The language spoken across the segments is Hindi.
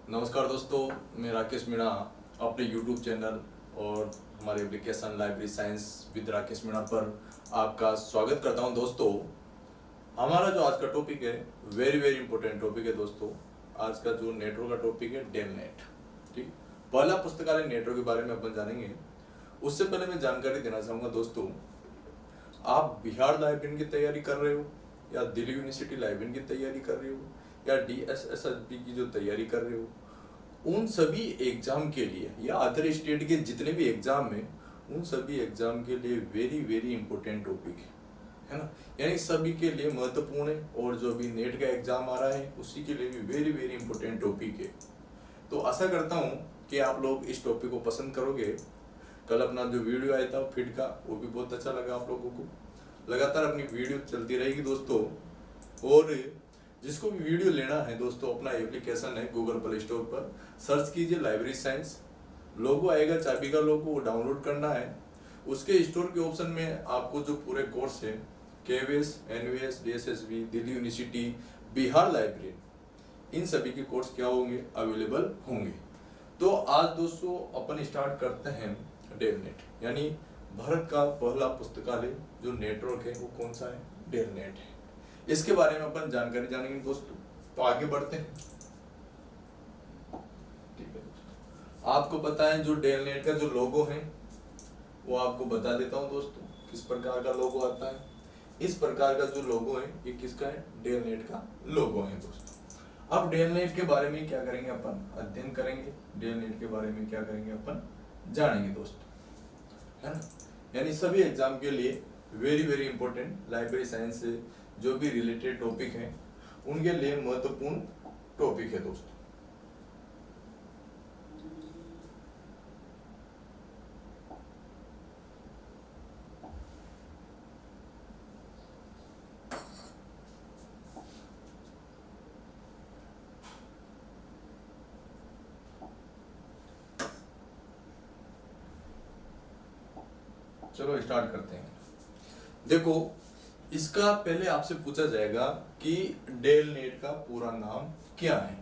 नमस्कार दोस्तों, मैं राकेश मीणा अपने YouTube चैनल और हमारे application library science with Rakesh Meena पर आपका स्वागत करता हूं। दोस्तों, हमारा जो आज का टॉपिक है वेरी इंपॉर्टेंट टॉपिक है। दोस्तों, आज का जो नेटवर्क का टॉपिक है डेलनेट। ठीक, पहला पुस्तकालय नेटवर्क के बारे में अपन जानेंगे। उससे पहले मैं जानकारी देना चाहूँगा दोस्तों, आप बिहार लाइब्रेरी की तैयारी कर रहे हो या दिल्ली यूनिवर्सिटी लाइब्रेरी की तैयारी कर रहे हो या DSSSB की जो तैयारी कर रहे हो, उन सभी एग्जाम के लिए या अदर स्टेट के जितने भी एग्जाम हैं, उन सभी एग्जाम के लिए वेरी इंपॉर्टेंट टॉपिक है ना। यानी सभी के लिए महत्वपूर्ण है और जो भी नेट का एग्जाम आ रहा है उसी के लिए भी वेरी इंपॉर्टेंट टॉपिक है। तो आशा करता हूँ कि आप लोग इस टॉपिक को पसंद करोगे। कल अपना जो वीडियो आया था फिट का, वो भी बहुत अच्छा लगा आप लोगों को। लगातार अपनी वीडियो चलती रहेगी दोस्तों। और जिसको भी वीडियो लेना है दोस्तों, अपना एप्लीकेशन है गूगल प्ले स्टोर पर सर्च कीजिए लाइब्रेरी साइंस, लोगो आएगा, चाबी का लोगो, वो डाउनलोड करना है। उसके स्टोर के ऑप्शन में आपको जो पूरे कोर्स है KVS, NVS, DSSB, Delhi university, Bihar library, इन सभी के कोर्स क्या होंगे, अवेलेबल होंगे। तो आज दोस्तों अपन स्टार्ट करते हैं डेलनेट, यानी भारत का पहला पुस्तकालय जो नेटवर्क है वो कौन सा है, डेलनेट है। इसके बारे में अपन जानकारी जानेंगे दोस्तों। तो आगे बढ़ते हैं। ठीक है दोस्तों, आपको पता है जो डेलनेट का जो लोगो है वो आपको बता देता हूं दोस्तों, किस प्रकार का लोगो आता है। इस प्रकार का जो लोगो है ये किसका है, डेलनेट का लोगो है दोस्तों। अब डेलनेट के बारे में क्या करेंगे, अपन अध्ययन करेंगे। डेलनेट के बारे में क्या करेंगे, अपन जानेंगे दोस्तों, है ना। यानी सभी एग्जाम के लिए वेरी इंपॉर्टेंट लाइब्रेरी साइंस से जो भी रिलेटेड टॉपिक हैं उनके लिए महत्वपूर्ण टॉपिक है दोस्तों। चलो स्टार्ट करते हैं। देखो, इसका पहले आपसे पूछा जाएगा कि डेलनेट का पूरा नाम क्या है।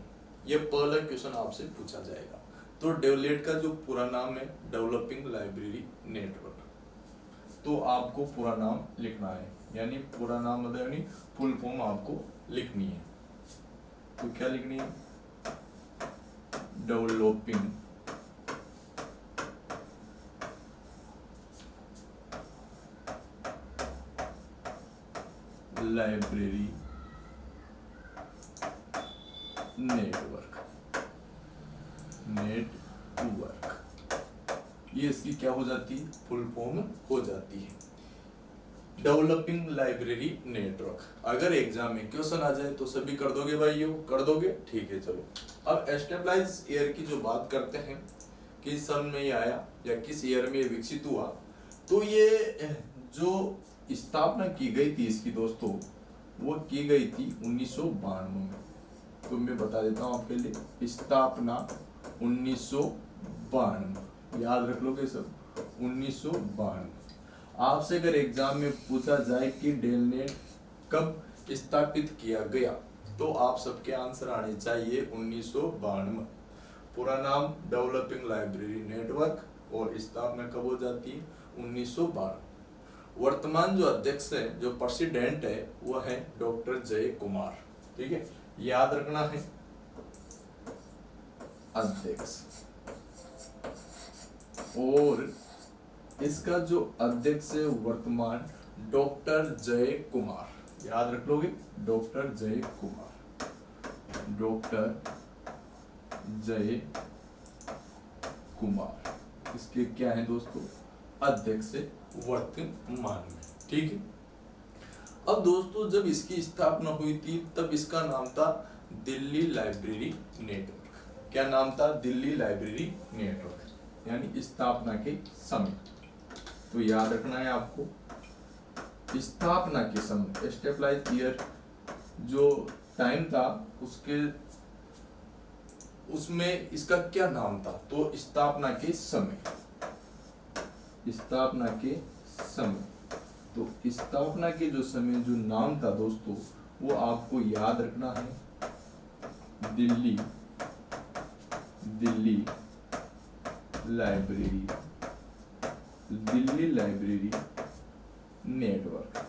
ये पहला क्वेश्चन आपसे पूछा जाएगा। तो डेलनेट का जो पूरा नाम है डेवलपिंग लाइब्रेरी नेटवर्क। तो आपको पूरा नाम लिखना है, यानी पूरा नाम मतलब यानी फुल फॉर्म आपको लिखनी है। तो क्या लिखनी है, डेवलपिंग लाइब्रेरी नेटवर्क। ये इसकी क्या हो जाती है, फुल फॉर्म हो जाती है, डेवलपिंग लाइब्रेरी नेटवर्क। अगर एग्जाम में क्वेश्चन आ जाए तो सभी कर दोगे भाइयों, कर दोगे, ठीक है। चलो अब एस्टेब्लाइज ईयर की जो बात करते हैं, किस सन में ये आया या किस ईयर में विकसित हुआ। तो ये जो स्थापना की गई थी इसकी दोस्तों, वो की गई थी 1992 में। तो मैं बता देता हूं आपके लिए, स्थापना 1992, याद रख लोगे सब, 1992। आपसे अगर एग्जाम में पूछा जाए कि डेलनेट कब स्थापित किया गया, तो आप सबके आंसर आने चाहिए 1992। पूरा नाम डेवलपिंग लाइब्रेरी नेटवर्क और स्थापना कब हो जाती है, 1992। वर्तमान जो अध्यक्ष है, जो प्रेसिडेंट है, वो है डॉक्टर जय कुमार। ठीक है, याद रखना है, अध्यक्ष। और इसका जो अध्यक्ष है वर्तमान, डॉक्टर जय कुमार, याद रख लोगे, डॉक्टर जय कुमार, डॉक्टर जय कुमार इसके क्या है दोस्तों, अध्यक्ष वर्तमान में। ठीक है। अब दोस्तों, जब इसकी स्थापना हुई थी तब इसका नाम था दिल्ली लाइब्रेरी नेटवर्क। क्या नाम था, दिल्ली लाइब्रेरी नेटवर्क, यानी स्थापना के समय। तो याद रखना है आपको, स्थापना के समय, एस्टेब्लाइज ईयर जो टाइम था उसमें इसका क्या नाम था, तो स्थापना के समय, स्थापना के समय। तो स्थापना के जो समय जो नाम था दोस्तों, वो आपको याद रखना है, Delhi Delhi library, Delhi library network,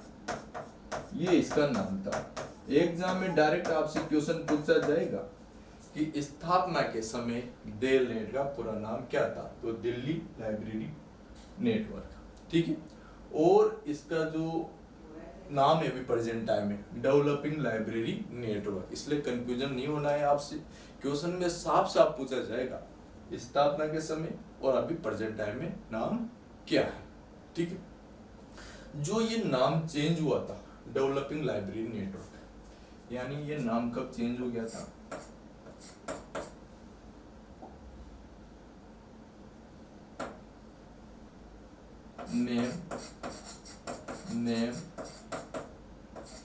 ये इसका नाम था। एग्जाम में डायरेक्ट आपसे क्वेश्चन पूछा जाएगा कि स्थापना के समय डेल नेट का पूरा नाम क्या था, तो दिल्ली लाइब्रेरी नेटवर्क, ठीक है। और इसका जो नाम है अभी प्रेजेंट टाइम में डेवलपिंग लाइब्रेरी नेटवर्क, इसलिए कंफ्यूजन नहीं होना है आपसे, क्वेश्चन में साफ साफ पूछा जाएगा स्थापना के समय और अभी प्रेजेंट टाइम में नाम क्या है, ठीक है। जो ये नाम चेंज हुआ था डेवलपिंग लाइब्रेरी नेटवर्क, यानी ये नाम कब चेंज हो गया था, नेम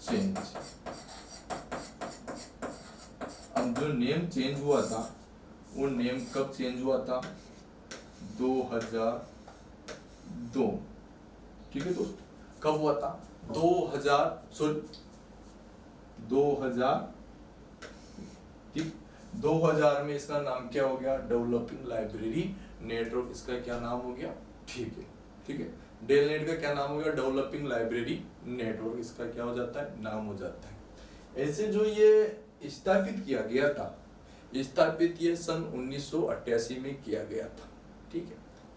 चेंज। अब जो नेम चेंज हुआ था वो नेम कब चेंज हुआ था, 2002, ठीक है दोस्तों। कब हुआ था, 2000, ठीक, 2000 में इसका नाम क्या हो गया, डेवलपिंग लाइब्रेरी नेटवर्क, इसका क्या नाम हो गया, ठीक है, ठीक है। डेल नेट का क्या नाम हो गया, डेवलपिंग लाइब्रेरी नेटवर्क, इसका क्या हो जाता है, नाम हो जाता है। ऐसे जो ये स्थापित किया गया था, स्थापित ये सन 1988 में किया गया था, ठीक है।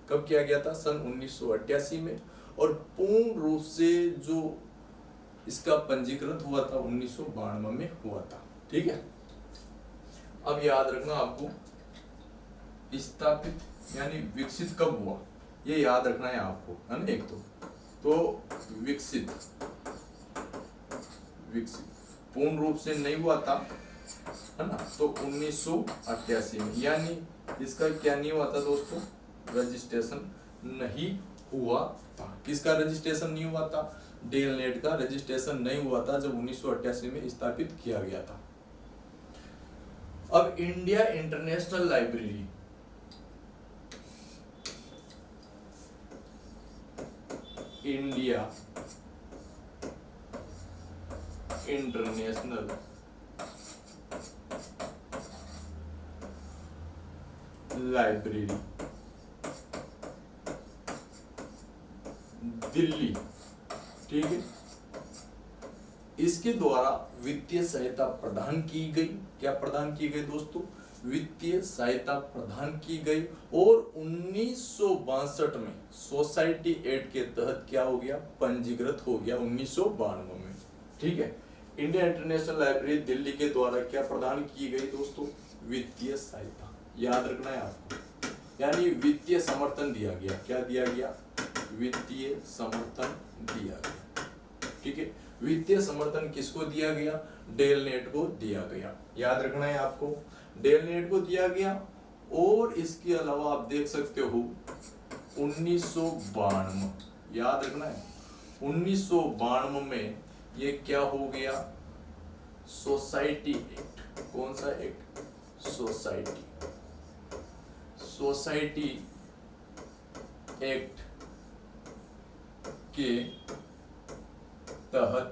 कब किया गया था, सन 1988 में, और पूर्ण रूप से जो इसका पंजीकृत हुआ था 1992 में हुआ था, ठीक है। अब याद रखना आपको, स्थापित यानी विकसित कब हुआ, ये याद रखना है आपको, है ना। एक तो विकसित पूर्ण रूप से नहीं हुआ था, है ना, तो 1988 में, यानी इसका क्या नहीं हुआ था दोस्तों, रजिस्ट्रेशन नहीं हुआ था। किसका रजिस्ट्रेशन नहीं हुआ था, डेल नेट का रजिस्ट्रेशन नहीं हुआ था जब 1988 में स्थापित किया गया था। अब India international library, India international library Delhi, ठीक है, इसके द्वारा वित्तीय सहायता प्रदान की गई। क्या प्रदान की गई दोस्तों, वित्तीय सहायता प्रदान की गई। और 1962 में सोसाइटी एक्ट के तहत क्या हो गया, पंजीकृत हो गया 1992 में, ठीक है। इंडिया इंटरनेशनल लाइब्रेरी दिल्ली के द्वारा क्या प्रदान की गई दोस्तों, वित्तीय सहायता, याद रखना है आपको, यानी वित्तीय समर्थन दिया गया। क्या दिया गया, वित्तीय समर्थन दिया गया, ठीक है। वित्तीय समर्थन किसको दिया गया, डेल नेट को दिया गया, याद रखना है आपको, डेल नेट को दिया गया। और इसके अलावा आप देख सकते हो 1992, याद रखना है, 1992 में ये क्या हो गया, सोसाइटी एक्ट। कौन सा एक्ट, सोसाइटी एक्ट के तहत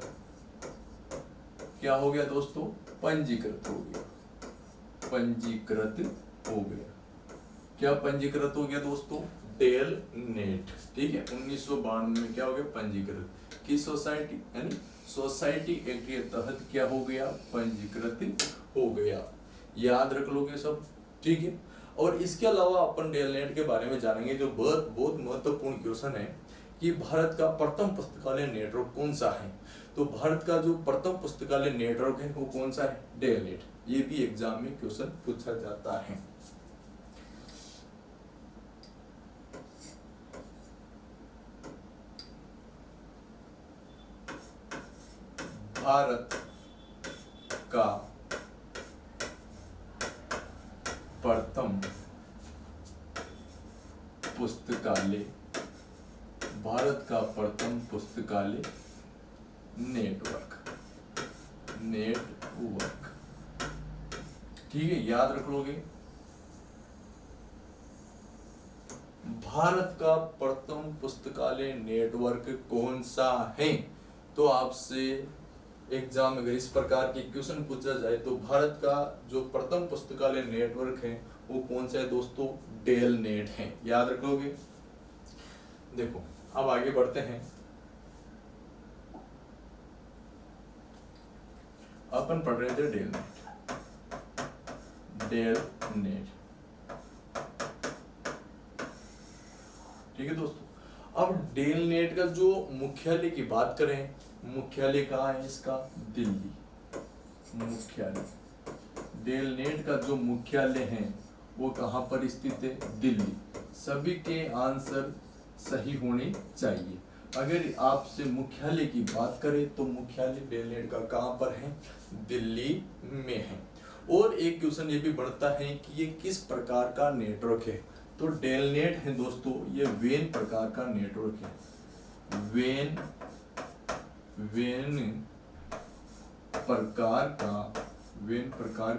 क्या हो गया दोस्तों, पंजीकृत हो गया, क्या पंजीकृत हो गया दोस्तों, डेल नेट, ठीक है। 1992 में क्या हो गया, पंजीकृत की सोसाइटी, यानी सोसाइटी एक्ट के तहत क्या हो गया, पंजीकृत हो गया, याद रख लोगे सब, ठीक है। और इसके अलावा अपन डेल नेट के बारे में जानेंगे, जो बहुत महत्वपूर्ण क्वेश्चन है कि भारत का प्रथम पुस्तकालय नेटवर्क कौन सा है। तो भारत का जो प्रथम पुस्तकालय नेटवर्क है वो कौन सा है, डेल नेट। ये भी एग्जाम में क्वेश्चन पूछा जाता है। भारत का प्रथम पुस्तकालय, भारत का प्रथम पुस्तकालय नेटवर्क, ठीक है, याद रख लोगे। भारत का प्रथम पुस्तकालय नेटवर्क कौन सा है, तो आपसे एग्जाम में अगर इस प्रकार की क्वेश्चन पूछा जाए तो भारत का जो प्रथम पुस्तकालय नेटवर्क है वो कौन सा है दोस्तों? डेल नेट है, याद रखोगे। देखो अब आगे बढ़ते हैं, अपन पढ़ रहे थे डेल नेट, ठीक है दोस्तों। अब डेल नेट का जो मुख्यालय की बात करें, मुख्यालय कहाँ है इसका? दिल्ली। मुख्यालय डेल नेट का जो मुख्यालय है वो कहाँ पर स्थित है? दिल्ली। सभी के आंसर सही होने चाहिए। अगर आपसे मुख्यालय की बात करें तो मुख्यालय डेल नेट का कहाँ पर है? दिल्ली में है। और एक क्वेश्चन ये भी बढ़ता है कि ये किस प्रकार का नेटवर्क है? तो डेल नेट है दोस्तों, ये वेन प्रकार का नेटवर्क है। वेन प्रकार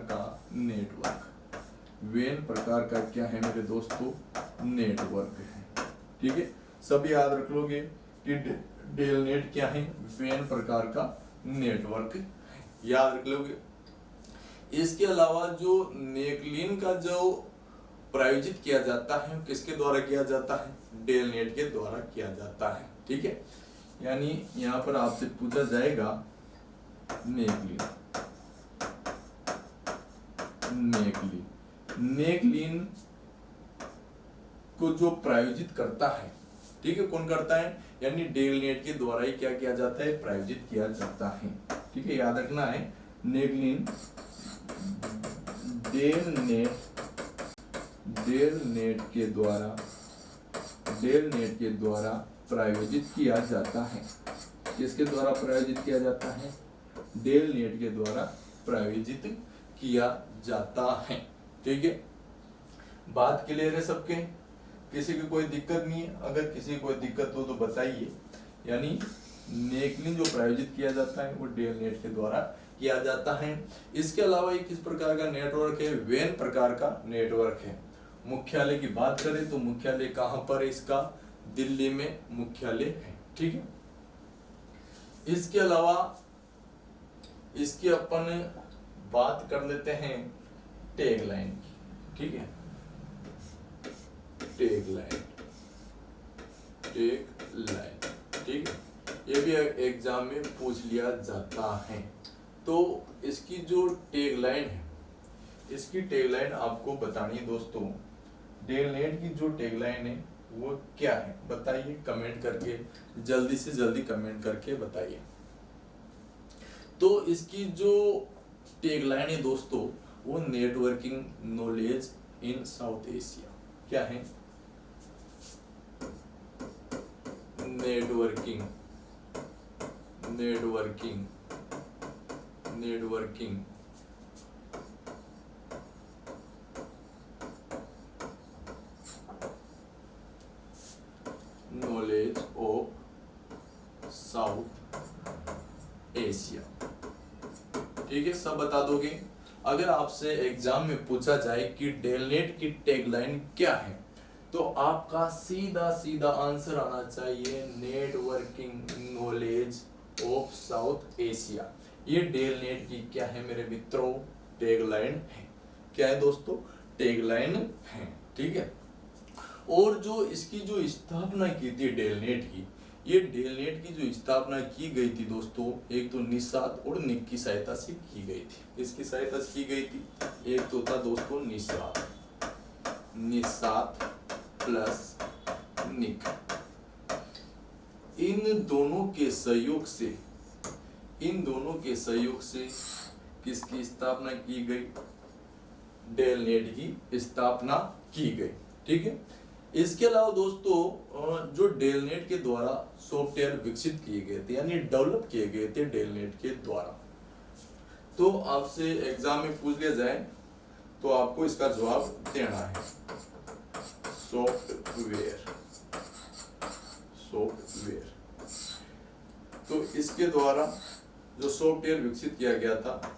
का नेटवर्क। वेन प्रकार का क्या है मेरे दोस्तों? नेटवर्क है, ठीक है। सब याद रख लोगे कि डेल नेट क्या है? वेन प्रकार का नेटवर्क, याद रख लोगे। इसके अलावा जो नेकलिन का जो प्रायोजित किया जाता है किसके द्वारा किया जाता है? डेल नेट के द्वारा किया जाता है, ठीक है। यानी यहाँ पर आपसे पूछा जाएगा नेकलिन को जो प्रायोजित करता है, ठीक है, कौन करता है? यानी डेल नेट के द्वारा ही क्या किया जाता है? प्रायोजित किया जाता है, ठीक है, याद रखना है। नेकलिन डेल नेट के द्वारा प्रायोजित किया जाता है। किसके द्वारा प्रायोजित किया जाता है? डेल नेट के द्वारा प्रायोजित किया जाता है, ठीक है। बात क्लियर है सबके? किसी की कोई दिक्कत नहीं है? अगर किसी को कोई दिक्कत हो तो बताइए। यानी नेकलिन जो प्रायोजित किया जाता है वो डेल नेट के द्वारा किया जाता है। इसके अलावा ये किस प्रकार का नेटवर्क है? वेन प्रकार का नेटवर्क है। मुख्यालय की बात करें तो मुख्यालय कहां पर है इसका? दिल्ली में मुख्यालय है, ठीक है। इसके अलावा इसकी अपन बात कर लेते हैं टैग लाइन की, ठीक है। टैग लाइन, ठीक है, ये भी एग्जाम में पूछ लिया जाता है। तो इसकी जो टैग लाइन है, इसकी टैग लाइन आपको बतानी है दोस्तों। डेल नेट की जो टैग लाइन है वो क्या है बताइए, कमेंट करके, जल्दी से जल्दी कमेंट करके बताइए। तो इसकी जो टैग लाइन है दोस्तों वो networking knowledge in south Asia. क्या है? Networking knowledge of south Asia, ठीक है, सब बता दोगे। अगर आपसे एग्जाम में पूछा जाए कि डेल नेट की टैगलाइन क्या है तो आपका सीधा सीधा आंसर आना चाहिए networking knowledge of south Asia. ये डेल नेट की क्या है मेरे मित्रों? टैगलाइन है। क्या है दोस्तों? टैगलाइन है, ठीक है। और जो इसकी जो स्थापना की थी डेल नेट की, ये डेल नेट की जो स्थापना की गई थी दोस्तों, एक तो निषाद और निक की सहायता से की गई थी। किसकी सहायता से की गई थी? एक तो था दोस्तों निषाद प्लस निक। इन दोनों के सहयोग से किसकी स्थापना की गई? डेल नेट की स्थापना की गई, ठीक है। इसके अलावा दोस्तों जो डेल नेट के द्वारा सॉफ्टवेयर विकसित किए गए थे यानी डेवलप किए गए थे डेल नेट के द्वारा, तो आपसे एग्जाम में पूछ लिया जाए तो आपको इसका जवाब देना है सॉफ्टवेयर। तो इसके द्वारा जो सॉफ्टवेयर विकसित किया गया था,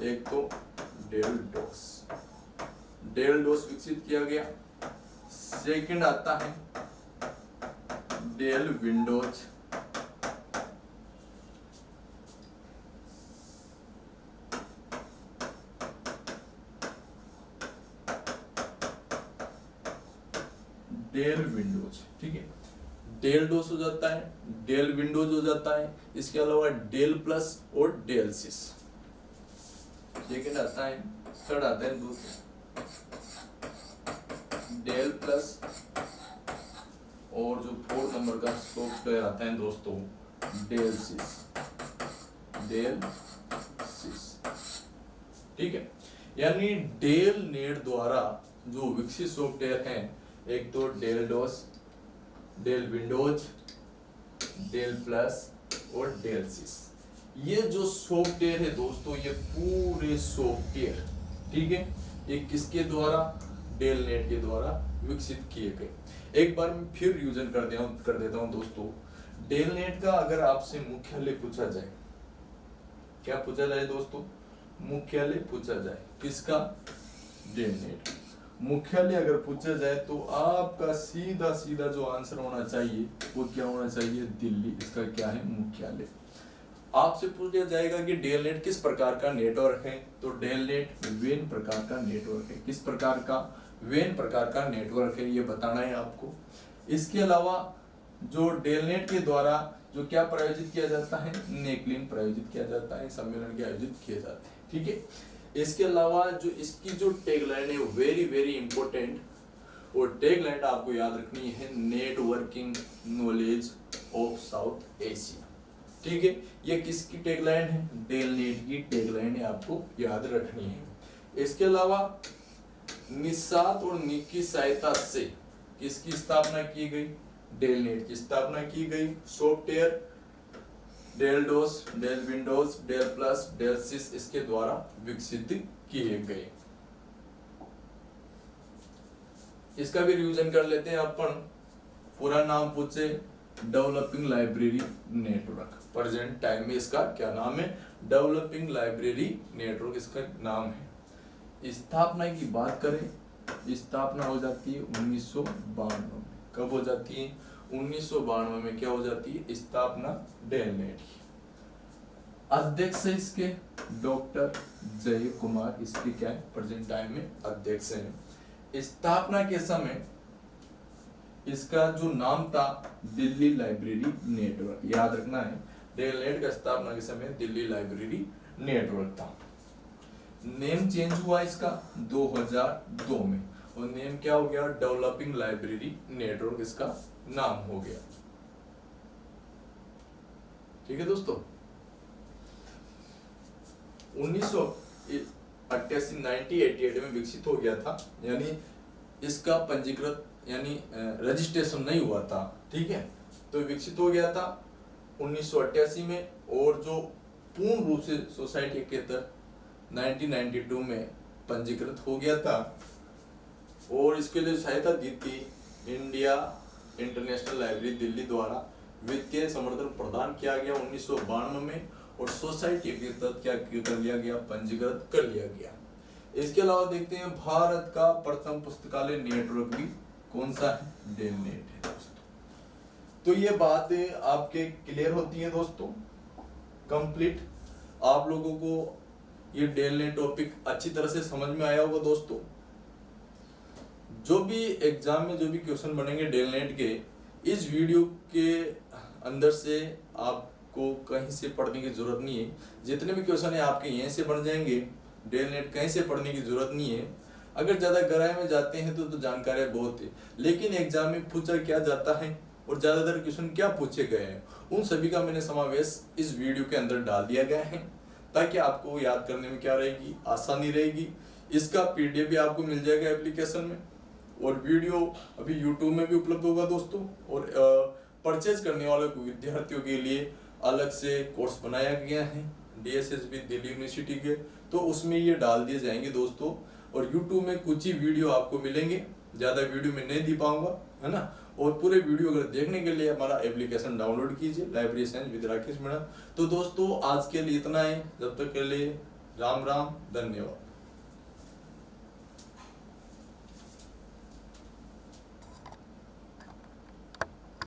एक तो डेल डोस विकसित किया गया, सेकंड आता है डेल विंडोज, डेल विंडोज, ठीक है, डेल डोस हो जाता है, डेल विंडोज हो जाता है, इसके अलावा डेल प्लस और डेल सिस। सेकेंड आता है, थर्ड आता है डेल प्लस, और जो फोर्थ नंबर का सॉफ्टवेयर आता है दोस्तों डेल सिस, डेल सिस, ठीक है। यानी डेल नेट द्वारा जो विकसित सॉफ्टवेयर हैं, एक तो del DOS, Dell Windows, Dell plus और डेल सिस। ये जो सॉफ्टवेयर है दोस्तों, ये पूरे सॉफ्टवेयर, ठीक है, ये किसके द्वारा, डेल नेट के द्वारा विकसित किए गए। एक बार मैं फिर रिवीजन कर देता हूं दोस्तों। डेल नेट का अगर आपसे मुख्यालय पूछा जाए, क्या पूछा जाए दोस्तों, मुख्यालय पूछा जाए, किसका, डेल नेट मुख्यालय अगर पूछा जाए तो आपका सीधा सीधा जो आंसर होना चाहिए वो क्या होना चाहिए, दिल्ली, इसका क्या है, मुख्यालय। आपसे पूछा जाएगा कि डेल नेट किस प्रकार का नेटवर्क है, तो डेल नेट वेन प्रकार का नेटवर्क है। किस प्रकार का, वेन प्रकार का नेटवर्क है, ये बताना है आपको। इसके अलावा जो डेल नेट के द्वारा जो क्या प्रायोजित किया जाता है, नेकलिन प्रायोजित किया जाता है, सम्मेलन के आयोजित किए जाते हैं, ठीक है। इसके अलावा जो इसकी जो टैगलाइन है वेरी वेरी इंपॉर्टेंट, और टैगलाइन आपको याद रखनी है, networking knowledge of south Asia, ठीक है। ये किसकी टैगलाइन है, डेल नेट की टैगलाइन है, आपको याद रखनी है। इसके अलावा निषाद और निक की सहायता से किसकी स्थापना की गई, डेल नेट की स्थापना की गई। Software Dell DOS, Dell Windows, Dell plus, Dell सिस इसके द्वारा विकसित किए गए। इसका भी रिवीजन कर लेते हैं अपन। पूरा नाम पूछे, developing library network, present time में इसका क्या नाम है, डेवलपिंग लाइब्रेरी नेटवर्क इसका नाम है। स्थापना की बात करें, स्थापना हो जाती है 1992 में। कब हो जाती है, 1992 में क्या हो जाती है, स्थापना डेल नेट की। अध्यक्ष है इसके डॉक्टर जय कुमार, इसके क्या है, प्रेजेंट टाइम में अध्यक्ष है। स्थापना के समय इसका जो नाम था दिल्ली लाइब्रेरी नेटवर्क, याद रखना है, डेल नेट का स्थापना के समय दिल्ली लाइब्रेरी नेटवर्क था। नेम चेंज हुआ इसका 2002 में, और नेम क्या हो गया, डेवलपिंग लाइब्रेरी नेटवर्क इसका नाम हो गया, ठीक है दोस्तों। 1988 में विकसित हो गया था, यानी इसका पंजीकृत यानी रजिस्ट्रेशन नहीं हुआ था, ठीक है, तो विकसित हो गया था 1988 में, और जो पूर्ण रूप से सोसाइटी के तहत 1992 में पंजीकृत हो गया था। और इसके लिए सहायता दी थी इंडिया इंटरनेशनल लाइब्रेरी दिल्ली द्वारा, वित्तीय समर्थन प्रदान किया गया 1992 में, और सोसाइटी के तहत क्या कर लिया गया, पंजीकृत कर लिया गया। इसके अलावा देखते हैं भारत का प्रथम पुस्तकालय नेटवर्क भी कौन सा है, डेल नेट है दोस्तों। तो ये बातें आपके क्लियर होती हैं दोस्तों, कंप्लीट। आप लोगों को ये डेल नेट टॉपिक अच्छी तरह से समझ में आया होगा दोस्तों। जो भी एग्जाम में जो भी क्वेश्चन बनेंगे डेल नेट के, इस वीडियो के अंदर से आपको कहीं से पढ़ने की जरूरत नहीं है। जितने भी क्वेश्चन है आपके यहीं से बन जाएंगे, डेल नेट कहीं से पढ़ने की जरूरत नहीं है। अगर ज्यादा गहराई में जाते हैं तो जानकारी बहुत है, लेकिन एग्जाम में पूछा क्या जाता है और ज्यादातर क्वेश्चन क्या पूछे गए हैं, उन सभी का मैंने समावेश इस वीडियो के अंदर डाल दिया गया है, ताकि आपको याद करने में क्या रहेगी, आसानी रहेगी। इसका पीडीएफ भी आपको मिल जाएगा एप्लीकेशन में, और वीडियो अभी यूट्यूब में भी उपलब्ध होगा दोस्तों। और परचेज करने वाले विद्यार्थियों के लिए अलग से कोर्स बनाया गया है DSSB दिल्ली यूनिवर्सिटी के, तो उसमें ये डाल दिए जाएंगे दोस्तों। और यूट्यूब में कुछ ही वीडियो आपको मिलेंगे, ज़्यादा वीडियो में नहीं दे पाऊंगा, है ना। और पूरे वीडियो अगर देखने के लिए हमारा एप्लीकेशन डाउनलोड कीजिए, library science with Rakesh Meena. तो दोस्तों आज के लिए इतना ही, जब तक के लिए राम राम, धन्यवाद।